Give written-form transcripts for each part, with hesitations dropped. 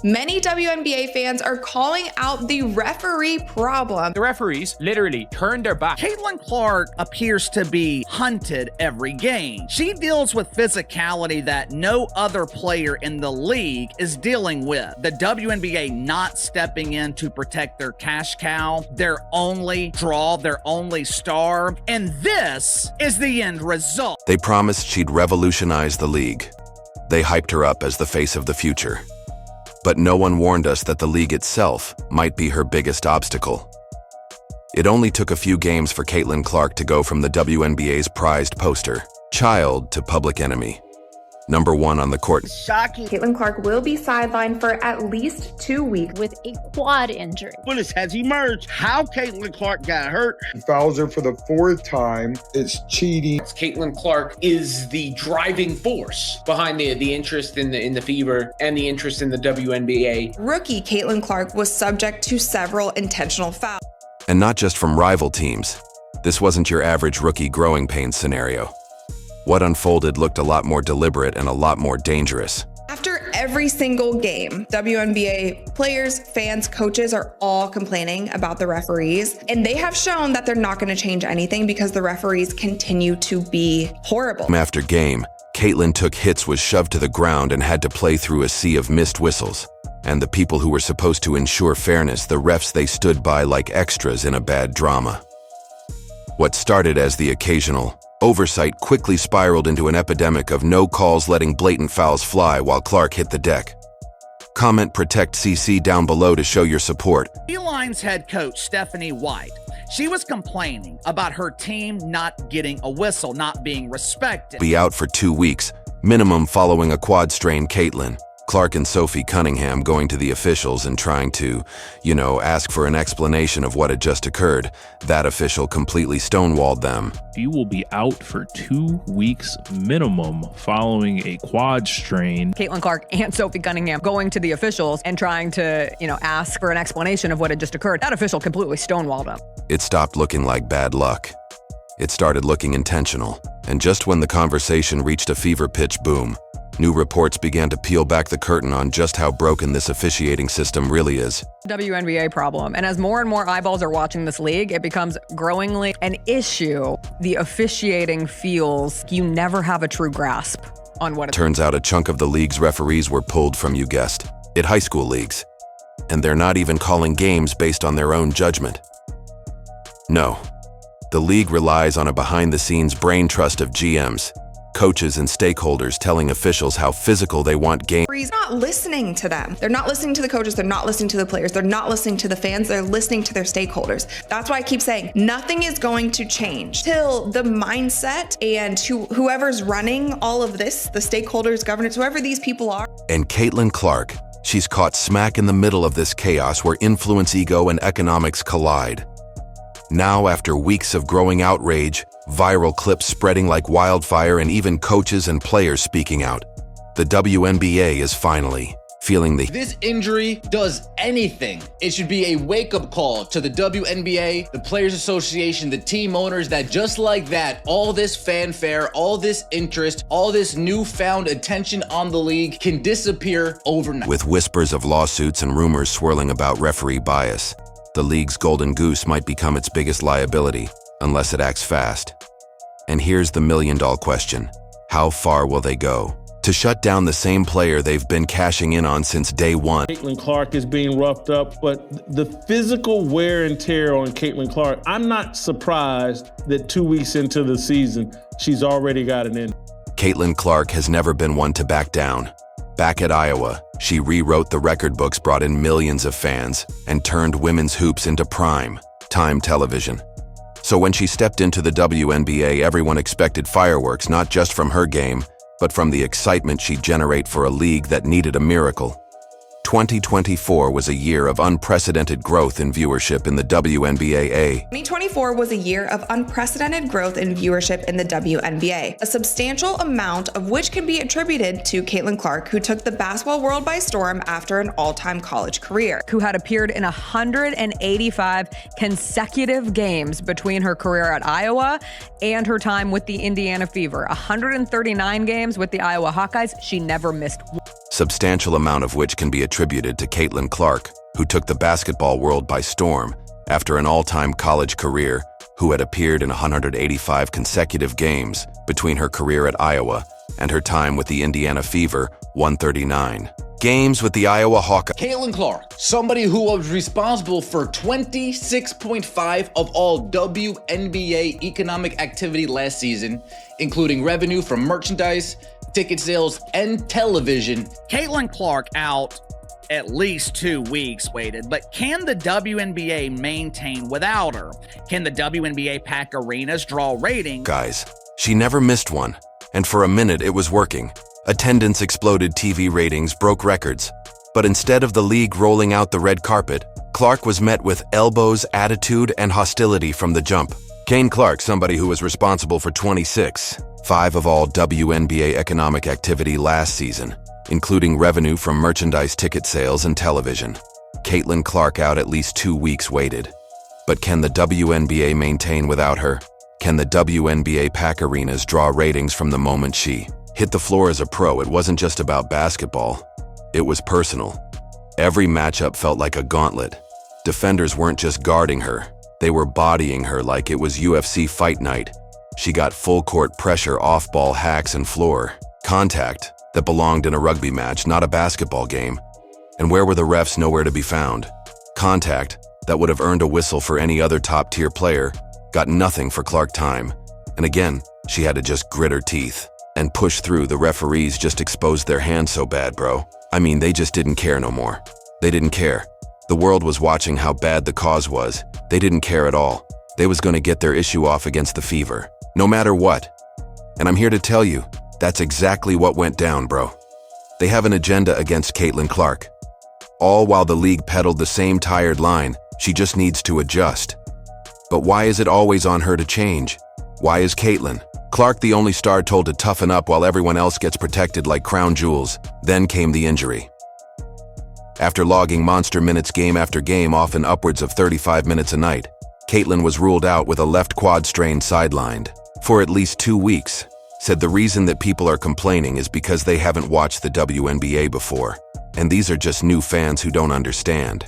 Many WNBA fans are calling out the referee problem. The referees literally turned their back. Caitlin Clark appears to be hunted every game. She deals with physicality that no other player in the league is dealing with. The WNBA not stepping in to protect their cash cow, their only draw, their only star, and this is the end result. They promised she'd revolutionize the league. They hyped her up as the face of the future. But no one warned us that the league itself might be her biggest obstacle. It only took a few games for Caitlin Clark to go from the WNBA's prized poster child to public enemy. Number one on the court. Shocking. Caitlin Clark will be sidelined for at least 2 weeks with a quad injury. Bullets has emerged. How Caitlin Clark got hurt. He fouls her for the 4th time. It's cheating. Caitlin Clark is the driving force behind the interest in the Fever and the interest in the WNBA. Rookie Caitlin Clark was subject to several intentional fouls. And not just from rival teams. This wasn't your average rookie growing pains scenario. What unfolded looked a lot more deliberate and a lot more dangerous. After every single game, WNBA players, fans, coaches are all complaining about the referees, and they have shown that they're not going to change anything because the referees continue to be horrible. After game, Caitlin took hits, was shoved to the ground, and had to play through a sea of missed whistles. And the people who were supposed to ensure fairness, the refs, they stood by like extras in a bad drama. What started as the occasional oversight quickly spiraled into an epidemic of no calls, letting blatant fouls fly while Clark hit the deck. Comment Protect CC down below to show your support. Lions head coach Stephanie White. She was complaining about her team not getting a whistle, not being respected. Be out for 2 weeks, minimum, following a quad strain. Caitlin Clark and Sophie Cunningham going to the officials and trying to, ask for an explanation of what had just occurred. That official completely stonewalled them. You will be out for 2 weeks minimum following a quad strain. Caitlin Clark and Sophie Cunningham going to the officials and trying to, ask for an explanation of what had just occurred. That official completely stonewalled them. It stopped looking like bad luck. It started looking intentional. And just when the conversation reached a fever pitch, boom, new reports began to peel back the curtain on just how broken this officiating system really is. WNBA problem. And as more and more eyeballs are watching this league, it becomes growingly an issue. The officiating feels you never have a true grasp on what it turns out. A chunk of the league's referees were pulled from, you guessed it, high school leagues. And they're not even calling games based on their own judgment. No. The league relies on a behind-the-scenes brain trust of GMs, coaches, and stakeholders telling officials how physical they want games. They're not listening to them. They're not listening to the coaches. They're not listening to the players. They're not listening to the fans. They're listening to their stakeholders. That's why I keep saying nothing is going to change till the mindset and whoever's running all of this, the stakeholders, governance, whoever these people are. And Caitlin Clark, she's caught smack in the middle of this chaos where influence, ego, and economics collide. Now, after weeks of growing outrage, viral clips spreading like wildfire, and even coaches and players speaking out, the WNBA is finally feeling the... This injury does anything. It should be a wake-up call to the WNBA, the Players Association, the team owners, that just like that, all this fanfare, all this interest, all this newfound attention on the league can disappear overnight. With whispers of lawsuits and rumors swirling about referee bias, the league's golden goose might become its biggest liability, unless it acts fast. And here's the million-dollar question. How far will they go to shut down the same player they've been cashing in on since day one? Caitlin Clark is being roughed up, but the physical wear and tear on Caitlin Clark, I'm not surprised that 2 weeks into the season, she's already got an injury. Caitlin Clark has never been one to back down. Back at Iowa, she rewrote the record books, brought in millions of fans, and turned women's hoops into prime-time television. So when she stepped into the WNBA, everyone expected fireworks, not just from her game, but from the excitement she'd generate for a league that needed a miracle. 2024 was a year of unprecedented growth in viewership in the WNBA. 2024 was a year of unprecedented growth in viewership in the WNBA, a substantial amount of which can be attributed to Caitlin Clark, who took the basketball world by storm after an all-time college career. Who had appeared in 185 consecutive games between her career at Iowa and her time with the Indiana Fever. 139 games with the Iowa Hawkeyes. She never missed one. substantial amount of which can be attributed to Caitlin Clark, who took the basketball world by storm after an all-time college career, who had appeared in 185 consecutive games between her career at Iowa and her time with the Indiana Fever, 139 games with the Iowa Hawkeyes. Caitlin Clark, somebody who was responsible for 26.5 of all WNBA economic activity last season, including revenue from merchandise, ticket sales, and television. Caitlin Clark out at least 2 weeks waited, but can the WNBA maintain without her? Can the WNBA pack arenas draw ratings? Guys, she never missed one, and for a minute it was working. Attendance exploded, TV ratings broke records. But instead of the league rolling out the red carpet, Clark was met with elbows, attitude, and hostility from the jump. Kane Clark, somebody who was responsible for 26.5 of all WNBA economic activity last season, including revenue from merchandise, ticket sales, and television. Caitlin Clark out at least 2 weeks waited. But can the WNBA maintain without her? Can the WNBA pack arenas draw ratings from the moment she hit the floor as a pro? It wasn't just about basketball. It was personal. Every matchup felt like a gauntlet. Defenders weren't just guarding her. They were bodying her like it was UFC fight night. She got full-court pressure, off-ball hacks, and floor contact that belonged in a rugby match, not a basketball game. And where were the refs? Nowhere to be found. Contact that would have earned a whistle for any other top-tier player got nothing for Clark time. And again, she had to just grit her teeth and push through. The referees just exposed their hands so bad, bro. I mean, they just didn't care no more. They didn't care. The world was watching how bad the cause was. They didn't care at all. They was gonna get their issue off against the Fever, no matter what. And I'm here to tell you, that's exactly what went down, bro. They have an agenda against Caitlin Clark. All while the league peddled the same tired line, she just needs to adjust. But why is it always on her to change? Why is Caitlin Clark the only star told to toughen up while everyone else gets protected like crown jewels? Then came the injury. After logging monster minutes game after game, often upwards of 35 minutes a night, Caitlin was ruled out with a left quad strain, sidelined for at least 2 weeks. Said the reason that people are complaining is because they haven't watched the WNBA before, and these are just new fans who don't understand.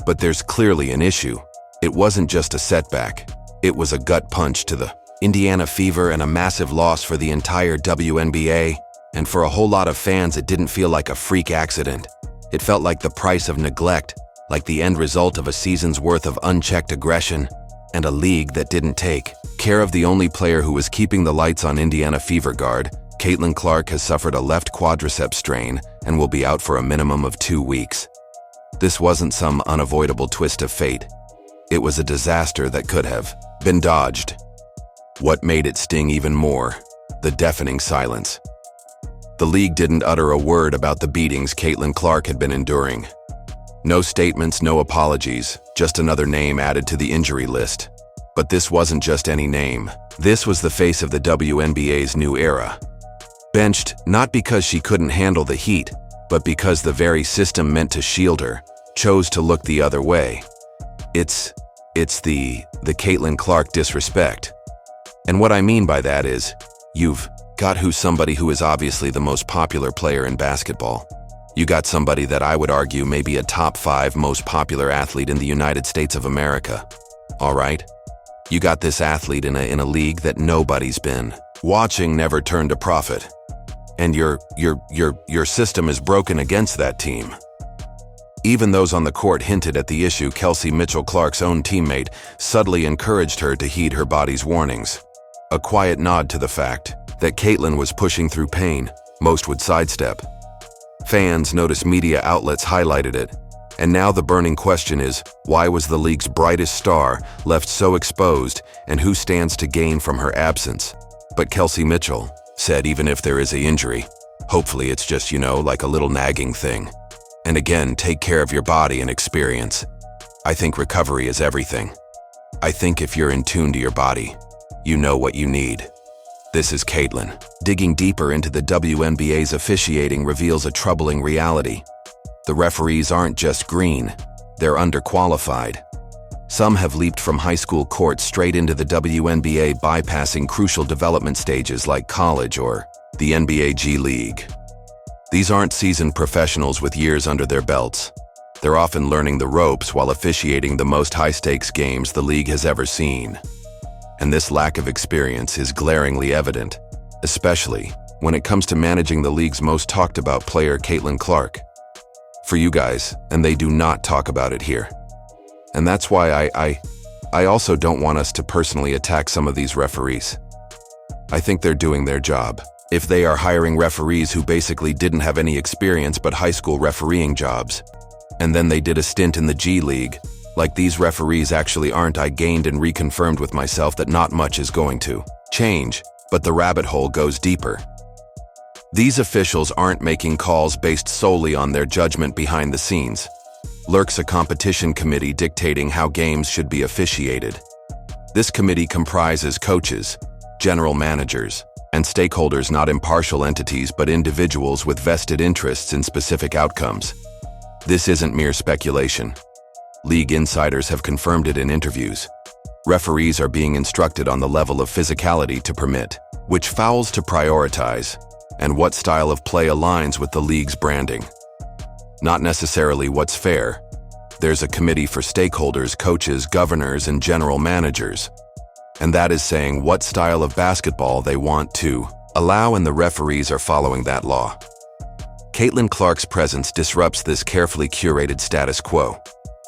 But there's clearly an issue. It wasn't just a setback. It was a gut punch to the Indiana Fever and a massive loss for the entire WNBA. And for a whole lot of fans, it didn't feel like a freak accident. It felt like the price of neglect, like the end result of a season's worth of unchecked aggression, and a league that didn't take care of the only player who was keeping the lights on. Indiana Fever guard Caitlin Clark has suffered a left quadricep strain and will be out for a minimum of 2 weeks. This wasn't some unavoidable twist of fate. It was a disaster that could have been dodged. What made it sting even more? The deafening silence. The league didn't utter a word about the beatings Caitlin Clark had been enduring. No statements, no apologies, just another name added to the injury list. But this wasn't just any name. This was the face of the WNBA's new era. Benched, not because she couldn't handle the heat, but because the very system meant to shield her chose to look the other way. It's the Caitlin Clark disrespect. And what I mean by that is, you've got somebody who is obviously the most popular player in basketball. You got somebody that I would argue may be a top 5 most popular athlete in the United States of America. All right? You got this athlete in a league that nobody's been watching, never turned a profit. And your system is broken against that team. Even those on the court hinted at the issue. Kelsey Mitchell, Clark's own teammate, subtly encouraged her to heed her body's warnings. A quiet nod to the fact that Caitlin was pushing through pain most would sidestep. Fans noticed, media outlets highlighted it. And now the burning question is, why was the league's brightest star left so exposed, and who stands to gain from her absence? But Kelsey Mitchell said even if there is an injury, hopefully it's just, like a little nagging thing. And again, take care of your body and experience. I think recovery is everything. I think if you're in tune to your body, you know what you need. This is Caitlin. Digging deeper into the WNBA's officiating reveals a troubling reality. The referees aren't just green, they're underqualified. Some have leaped from high school courts straight into the WNBA, bypassing crucial development stages like college or the NBA G League. These aren't seasoned professionals with years under their belts. They're often learning the ropes while officiating the most high-stakes games the league has ever seen. And this lack of experience is glaringly evident, especially when it comes to managing the league's most talked-about player, Caitlin for you guys, and they do not talk about it here. And that's why I also don't want us to personally attack some of these referees. I think they're doing their job. If they are hiring referees who basically didn't have any experience but high school refereeing jobs, and then they did a stint in the G League, like these referees actually aren't, I gained and reconfirmed with myself that not much is going to change, but the rabbit hole goes deeper. These officials aren't making calls based solely on their judgment behind the scenes. Lurks a competition committee dictating how games should be officiated. This committee comprises coaches, general managers, and stakeholders, not impartial entities but individuals with vested interests in specific outcomes. This isn't mere speculation. League insiders have confirmed it in interviews. Referees are being instructed on the level of physicality to permit, which fouls to prioritize, and what style of play aligns with the league's branding. Not necessarily what's fair. There's a committee for stakeholders, coaches, governors, and general managers. And that is saying what style of basketball they want to allow, and the referees are following that law. Caitlin Clark's presence disrupts this carefully curated status quo.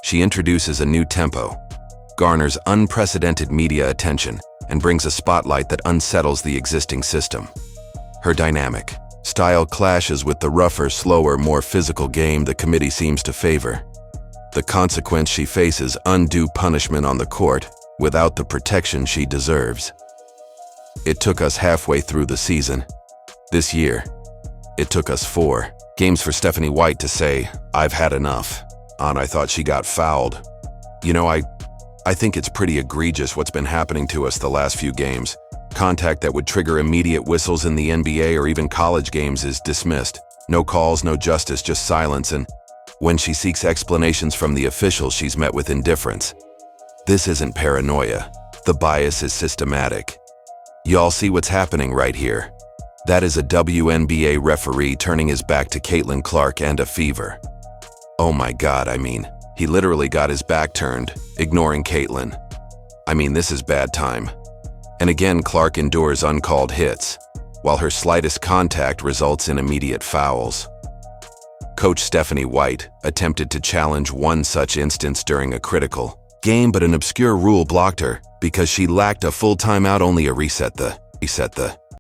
She introduces a new tempo, garners unprecedented media attention, and brings a spotlight that unsettles the existing system. Her dynamic style clashes with the rougher, slower, more physical game the committee seems to favor. The consequence, she faces undue punishment on the court without the protection she deserves. It took us halfway through the season. This year, it took us 4 games for Stephanie White to say, "I've had enough. I thought she got fouled." You know, I think it's pretty egregious what's been happening to us the last few games. Contact that would trigger immediate whistles in the NBA or even college games is dismissed. No calls, no justice, just silence, and when she seeks explanations from the officials, she's met with indifference. This isn't paranoia. The bias is systematic. Y'all see what's happening right here. That is a WNBA referee turning his back to Caitlin Clark and a fever. Oh my God, he literally got his back turned, ignoring Caitlin. This is bad time. And again, Clark endures uncalled hits, while her slightest contact results in immediate fouls. Coach Stephanie White attempted to challenge one such instance during a critical game, but an obscure rule blocked her because she lacked a full timeout, only a reset the